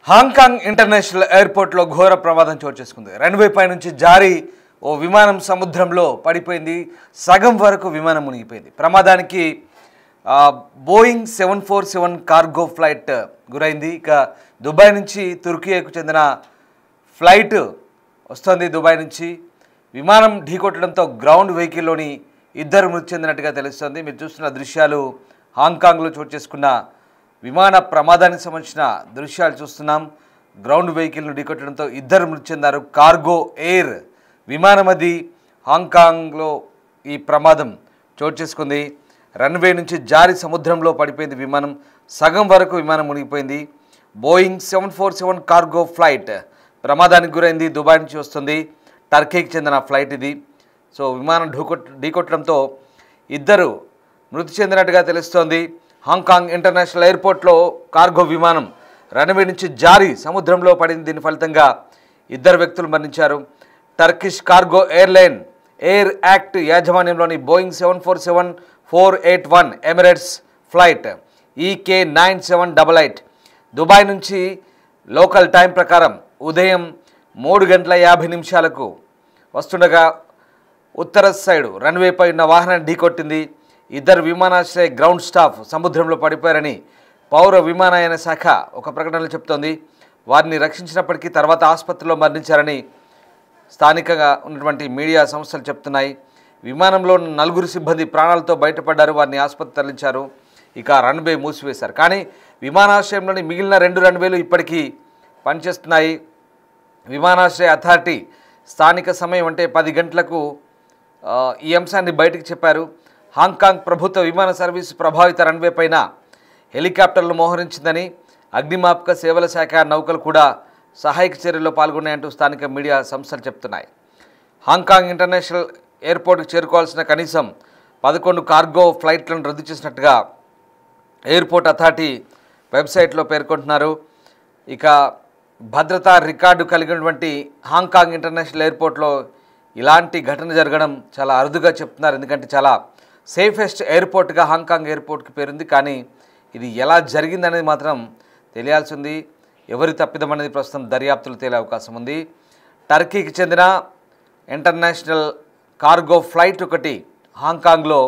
Hong Kong international ఎయిర్పోర్ట్లో ఘోర ప్రమాదం చోటు చేసుకుంది. రన్వే పై నుంచి జారీ ఓ విమానం సముద్రంలో పడిపోయింది. సగం వరకు విమానం మునిగిపోయింది. ప్రమాదానికి బోయింగ్ 747 కార్గో ఫ్లైట్ గురైంది. ఇక దుబాయ్ నుంచి తుర్కియాకు చెందిన ఫ్లైట్ వస్తుంది. దుబాయ్ నుంచి విమానం ఢీకొట్టడంతో గ్రౌండ్ వెహికల్లోని ఇద్దరు మృతి చెందినట్టుగా తెలుస్తుంది. మీరు చూస్తున్న దృశ్యాలు హాంకాంగ్లో చోటు చేసుకున్న విమాన ప్రమాదానికి సంబంధించిన దృశ్యాలు చూస్తున్నాం. గ్రౌండ్ వెహికల్ను ఢీకొట్టడంతో ఇద్దరు మృతి చెందారు. కార్గో ఎయిర్ విమానం అది హాంకాంగ్లో ఈ ప్రమాదం చోటు చేసుకుంది. రన్వే నుంచి జారి సముద్రంలో పడిపోయింది విమానం. సగం వరకు విమానం మునిగిపోయింది. బోయింగ్ 747 కార్గో ఫ్లైట్ ప్రమాదానికి గురైంది. దుబాయ్ నుంచి వస్తుంది. టర్కీకి చెందిన ఫ్లైట్ ఇది. సో విమానం ఢీకొట్టడంతో ఇద్దరు మృతి చెందినట్టుగా తెలుస్తోంది. హాంకాంగ్ ఇంటర్నేషనల్ ఎయిర్పోర్ట్లో కార్గో విమానం రన్వే నుంచి జారి సముద్రంలో పడింది. దీని ఫలితంగా ఇద్దరు వ్యక్తులు మరణించారు. Turkish cargo airline air act యాజమాన్యంలోని Boeing 747-481 Emirates flight EK9788 Dubai నుంచి లోకల్ టైం ప్రకారం ఉదయం 3:50 వస్తుండగా ఉత్తర సైడు రన్వేపై ఉన్న వాహనాన్ని ఢీకొట్టింది. ఇద్దరు విమానాశ్రయ గ్రౌండ్ స్టాఫ్ సముద్రంలో పడిపోయారని పౌర విమానయాన శాఖ ఒక ప్రకటనలో చెప్తోంది. వారిని రక్షించినప్పటికీ తర్వాత ఆసుపత్రిలో మరణించారని స్థానికంగా ఉన్నటువంటి మీడియా సంస్థలు చెప్తున్నాయి. విమానంలో 4 సిబ్బంది ప్రాణాలతో బయటపడ్డారు. వారిని ఆసుపత్రి తరలించారు. ఇక రన్వే మూసివేశారు. కానీ విమానాశ్రయంలోని మిగిలిన 2 రన్వేలు ఇప్పటికీ పనిచేస్తున్నాయి. విమానాశ్రయ అథారిటీ స్థానిక సమయం అంటే 10 గంటలకు ఈ అంశాన్ని బయటకు చెప్పారు. హాంకాంగ్ ప్రభుత్వ విమాన సర్వీసు ప్రభావిత రన్వే పైన హెలికాప్టర్లు మోహరించిందని, అగ్నిమాపక సేవల శాఖ నౌకలు కూడా సహాయక చర్యల్లో పాల్గొన్నాయంటూ స్థానిక మీడియా సంస్థలు చెప్తున్నాయి. హాంకాంగ్ ఇంటర్నేషనల్ ఎయిర్పోర్ట్కి చేరుకోవాల్సిన కనీసం 11 కార్గో ఫ్లైట్లను రద్దు చేసినట్టుగా ఎయిర్పోర్ట్ అథారిటీ వెబ్సైట్లో పేర్కొంటున్నారు. ఇక భద్రతా రికార్డు కలిగినటువంటి హాంకాంగ్ ఇంటర్నేషనల్ ఎయిర్పోర్ట్లో ఇలాంటి ఘటన జరగడం చాలా అరుదుగా చెప్తున్నారు. ఎందుకంటే చాలా సేఫెస్ట్ ఎయిర్పోర్ట్గా హాంకాంగ్ ఎయిర్పోర్ట్కి పేరుంది. కానీ ఇది ఎలా జరిగిందనేది మాత్రం తెలియాల్సి ఉంది. ఎవరి తప్పిదం అనేది ప్రస్తుతం దర్యాప్తులు తేలే అవకాశం ఉంది. టర్కీకి చెందిన ఇంటర్నేషనల్ కార్గో ఫ్లైట్ ఒకటి హాంకాంగ్లో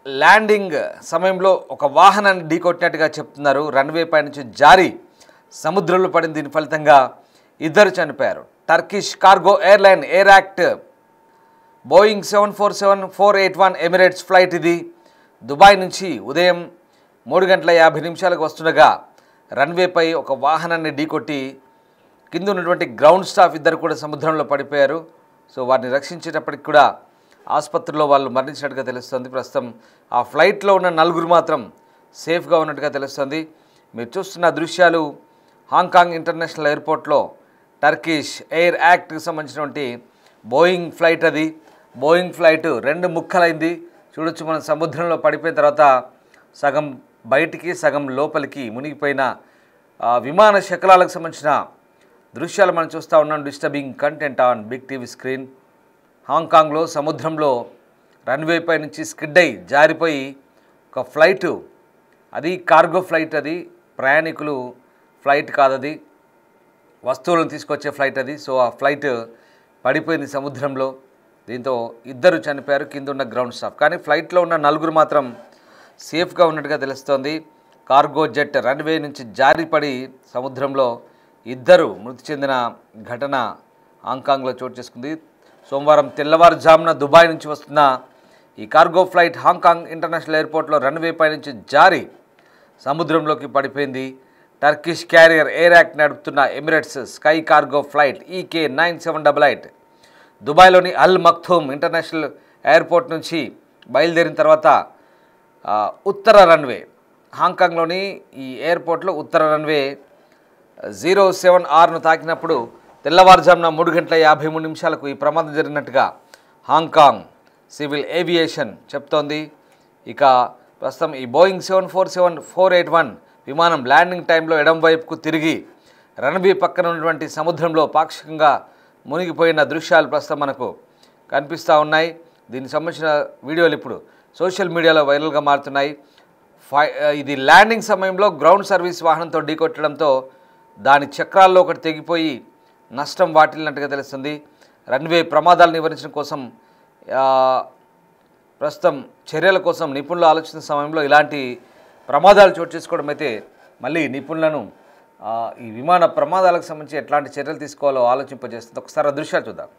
ల్యాండింగ్ సమయంలో ఒక వాహనాన్ని ఢీకొట్టినట్టుగా చెప్తున్నారు. రన్వే పై నుంచి జారి సముద్రంలో పడింది. దీని ఫలితంగా ఇద్దరు చనిపోయారు. Turkish cargo airline air act Boeing 747-481 Emirates flight ఇది దుబాయ్ నుంచి ఉదయం 3:50 వస్తుండగా రన్వేపై ఒక వాహనాన్ని ఢీకొట్టి కింద ఉన్నటువంటి గ్రౌండ్ స్టాఫ్ ఇద్దరు కూడా సముద్రంలో పడిపోయారు. సో వారిని రక్షించేటప్పటికి కూడా ఆసుపత్రిలో వాళ్ళు మరణించినట్టుగా తెలుస్తుంది. ప్రస్తుతం ఆ ఫ్లైట్లో ఉన్న 4 మాత్రం సేఫ్గా ఉన్నట్టుగా తెలుస్తుంది. మీరు చూస్తున్న దృశ్యాలు హాంకాంగ్ ఇంటర్నేషనల్ ఎయిర్పోర్ట్లో టర్కిష్ ఎయిర్ యాక్ట్కి సంబంధించినటువంటి బోయింగ్ ఫ్లైట్ అది. Boeing flight 2 ముక్కలైంది. చూడొచ్చు మనం సముద్రంలో పడిపోయిన తర్వాత సగం బయటికి సగం లోపలికి మునిగిపోయిన విమాన శకలాలకు సంబంధించిన దృశ్యాలు మనం చూస్తూ ఉన్నాం. Disturbing content on big TV screen. హాంకాంగ్లో సముద్రంలో రన్వేపై నుంచి స్కిడ్ అయి జారిపోయి ఒక ఫ్లైటు, అది కార్గో ఫ్లైట్, అది ప్రయాణికులు ఫ్లైట్ కాదది, వస్తువులను తీసుకొచ్చే ఫ్లైట్ అది. సో ఆ ఫ్లైట్ పడిపోయింది సముద్రంలో. దీంతో ఇద్దరు చనిపోయారు, కింద ఉన్న గ్రౌండ్ స్టాఫ్. కానీ ఫ్లైట్లో ఉన్న 4 మాత్రం సేఫ్గా ఉన్నట్టుగా తెలుస్తోంది. కార్గో జెట్ రన్వే నుంచి జారిపడి సముద్రంలో ఇద్దరు మృతి చెందిన ఘటన హాంకాంగ్లో చోటు చేసుకుంది. సోమవారం తెల్లవారుజామున దుబాయ్ నుంచి వస్తున్న ఈ కార్గో ఫ్లైట్ హాంకాంగ్ ఇంటర్నేషనల్ ఎయిర్పోర్ట్లో రన్వే పై నుంచి జారి సముద్రంలోకి పడిపోయింది. టర్కిష్ క్యారియర్ ఎయిర్ యాక్ట్ నడుపుతున్న Emirates sky cargo flight EK9788 దుబాయ్లోని అల్ మక్తూమ్ ఇంటర్నేషనల్ ఎయిర్పోర్ట్ నుంచి బయలుదేరిన తర్వాత ఉత్తర రన్వే, హాంకాంగ్లోని ఈ ఎయిర్పోర్ట్లో ఉత్తర రన్వే 07Rను తాకినప్పుడు తెల్లవారుజామున 3:53 ఈ ప్రమాదం జరిగినట్టుగా హాంకాంగ్ సివిల్ ఏవియేషన్ చెప్తోంది. ఇక ప్రస్తుతం ఈ బోయింగ్ 747-481 విమానం ల్యాండింగ్ టైంలో ఎడం వైపుకు తిరిగి రన్వే పక్కన ఉన్నటువంటి సముద్రంలో పాక్షికంగా మునిగిపోయిన దృశ్యాలు ప్రస్తుతం మనకు కనిపిస్తూ ఉన్నాయి. దీనికి సంబంధించిన వీడియోలు ఇప్పుడు సోషల్ మీడియాలో వైరల్గా మారుతున్నాయి. ఇది ల్యాండింగ్ సమయంలో గ్రౌండ్ సర్వీస్ వాహనంతో ఢీకొట్టడంతో దాని చక్రాల్లో ఒకటి తెగిపోయి నష్టం వాటిల్లినట్టుగా తెలుస్తుంది. రన్వే ప్రమాదాలు నివారించడం కోసం ప్రస్తుతం చర్యల కోసం నిపుణులు ఆలోచించిన సమయంలో ఇలాంటి ప్రమాదాలు చోటు చేసుకోవడం అయితే మళ్ళీ నిపుణులను ఈ విమాన ప్రమాదాలకు సంబంధించి ఎట్లాంటి చర్యలు తీసుకోవాలో ఆలోచింపజేస్తుంది. ఒకసారి ఆ దృశ్యాలు చూద్దాం.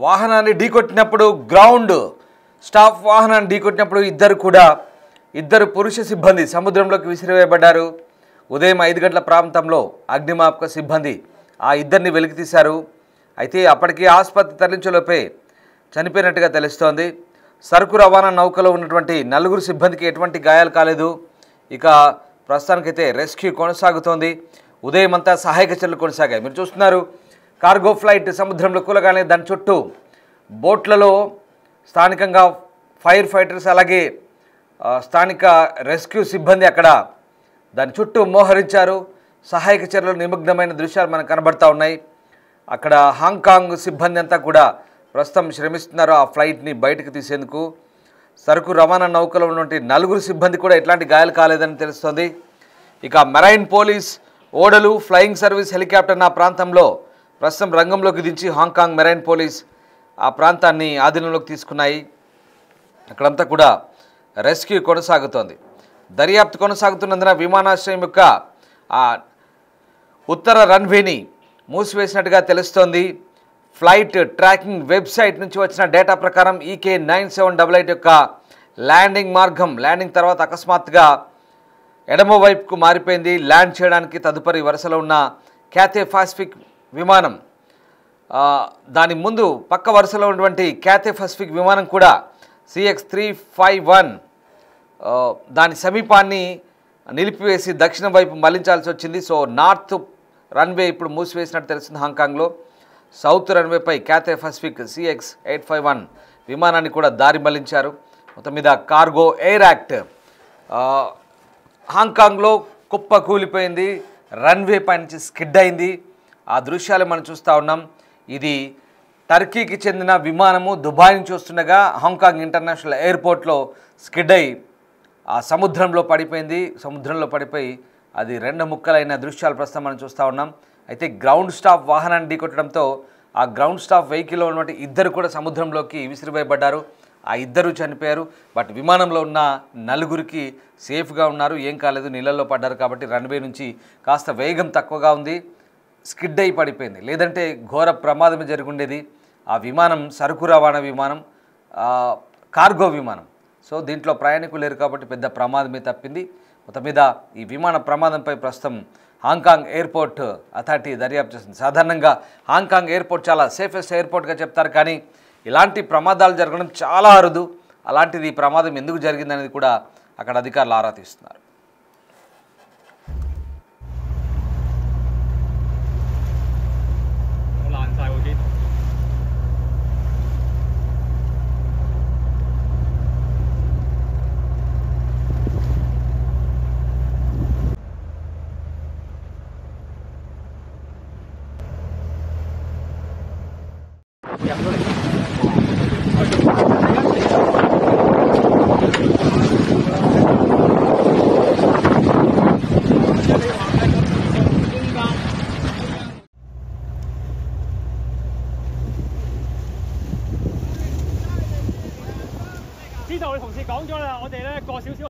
వాహనాన్ని ఢీకొట్టినప్పుడు గ్రౌండ్ స్టాఫ్ వాహనాన్ని ఢీకొట్టినప్పుడు ఇద్దరు పురుష సిబ్బంది సముద్రంలోకి విసిరివేయబడ్డారు. ఉదయం 5 గంటల ప్రాంతంలో అగ్నిమాపక సిబ్బంది ఆ ఇద్దరిని వెలికితీశారు. అయితే అప్పటికి ఆసుపత్రి తరలించేలోపే చనిపోయినట్టుగా తెలుస్తోంది. సరుకు రవాణా నౌకలో ఉన్నటువంటి 4 సిబ్బందికి ఎటువంటి గాయాలు కాలేదు. ఇక ప్రస్తుతానికైతే రెస్క్యూ కొనసాగుతోంది. ఉదయం అంతా సహాయక చర్యలు కొనసాగాయి. మీరు చూస్తున్నారు కార్గో ఫ్లైట్ సముద్రంలో కూలగానే దాని చుట్టూ బోట్లలో స్థానికంగా ఫైర్ ఫైటర్స్ అలాగే స్థానిక రెస్క్యూ సిబ్బంది అక్కడ దాని చుట్టూ మోహరించారు. సహాయక చర్యలు నిమగ్నమైన దృశ్యాలు మనకు కనబడతా ఉన్నాయి. అక్కడ హాంకాంగ్ సిబ్బంది అంతా కూడా ప్రస్తుతం శ్రమిస్తున్నారు ఆ ఫ్లైట్ని బయటకు తీసేందుకు. సరుకు రవాణా నౌకలో ఉన్నటువంటి 4 సిబ్బంది కూడా ఎట్లాంటి గాయాలు కాలేదని తెలుస్తోంది. ఇక మెరైన్ పోలీస్ ఓడలు ఫ్లయింగ్ సర్వీస్ హెలికాప్టర్ ఆ ప్రాంతంలో ప్రస్తుతం రంగంలోకి దించి హాంకాంగ్ మెరైన్ పోలీస్ ఆ ప్రాంతాన్ని ఆధీనంలోకి తీసుకున్నాయి. అక్కడంతా కూడా రెస్క్యూ కొనసాగుతోంది. దర్యాప్తు కొనసాగుతున్నందున విమానాశ్రయం యొక్క ఉత్తర రన్వేని మూసివేసినట్టుగా తెలుస్తోంది. ఫ్లైట్ ట్రాకింగ్ వెబ్సైట్ నుంచి వచ్చిన డేటా ప్రకారం EK9788 యొక్క ల్యాండింగ్ తర్వాత అకస్మాత్తుగా ఎడమ వైపుకు మారిపోయింది. ల్యాండ్ చేయడానికి తదుపరి వరుసలో ఉన్న క్యాథే పసిఫిక్ విమానం దాని ముందు పక్క వరుసలో ఉన్నటువంటి క్యాథే పసిఫిక్ విమానం కూడా CX351 దాని సమీపాన్ని నిలిపివేసి దక్షిణం వైపు మళ్లించాల్సి వచ్చింది. సో నార్త్ రన్వే ఇప్పుడు మూసివేసినట్టు తెలిసింది హాంకాంగ్లో. సౌత్ రన్వేపై క్యాథే పసిఫిక్ CX851 విమానాన్ని కూడా దారి మళ్లించారు. మొత్తం మీద కార్గో ఎయిర్ యాక్ట్ హాంకాంగ్లో కుప్ప కూలిపోయింది. రన్వే పై నుంచి స్కిడ్ అయింది. ఆ దృశ్యాలు మనం చూస్తూ ఉన్నాం. ఇది టర్కీకి చెందిన విమానము దుబాయ్ నుంచి వస్తుండగా హాంకాంగ్ ఇంటర్నేషనల్ ఎయిర్పోర్ట్లో స్కిడ్ అయి ఆ సముద్రంలో పడిపోయి అది 2 ముక్కలైన దృశ్యాలు ప్రస్తుతం మనం చూస్తూ ఉన్నాం. అయితే గ్రౌండ్ స్టాఫ్ వాహనాన్ని ఢీకొట్టడంతో ఆ గ్రౌండ్ స్టాఫ్ వెహికల్లో ఉన్నటువంటి 2 కూడా సముద్రంలోకి విసిరివేయబడ్డారు. ఆ 2 చనిపోయారు. బట్ విమానంలో ఉన్న 4కి సేఫ్గా ఉన్నారు, ఏం కాలేదు, నీళ్ళల్లో పడ్డారు. కాబట్టి రన్వే నుంచి కాస్త వేగం తక్కువగా ఉంది, స్కిడ్ అయి పడిపోయింది. లేదంటే ఘోర ప్రమాదమే జరుగుండేది. ఆ విమానం సరుకు రవాణా విమానం, కార్గో విమానం. సో దీంట్లో ప్రయాణికులు లేరు కాబట్టి పెద్ద ప్రమాదమే తప్పింది. మొత్తం మీద ఈ విమాన ప్రమాదంపై ప్రస్తుతం హాంకాంగ్ ఎయిర్పోర్ట్ అథారిటీ దర్యాప్తు చేస్తుంది. సాధారణంగా హాంకాంగ్ ఎయిర్పోర్ట్ చాలా సేఫెస్ట్ ఎయిర్పోర్ట్గా చెప్తారు, కానీ ఇలాంటి ప్రమాదాలు జరగడం చాలా అరుదు. అలాంటిది ఈ ప్రమాదం ఎందుకు జరిగిందనేది కూడా అక్కడ అధికారులు ఆరా తీస్తున్నారు. 講咗啦，我哋咧過少少。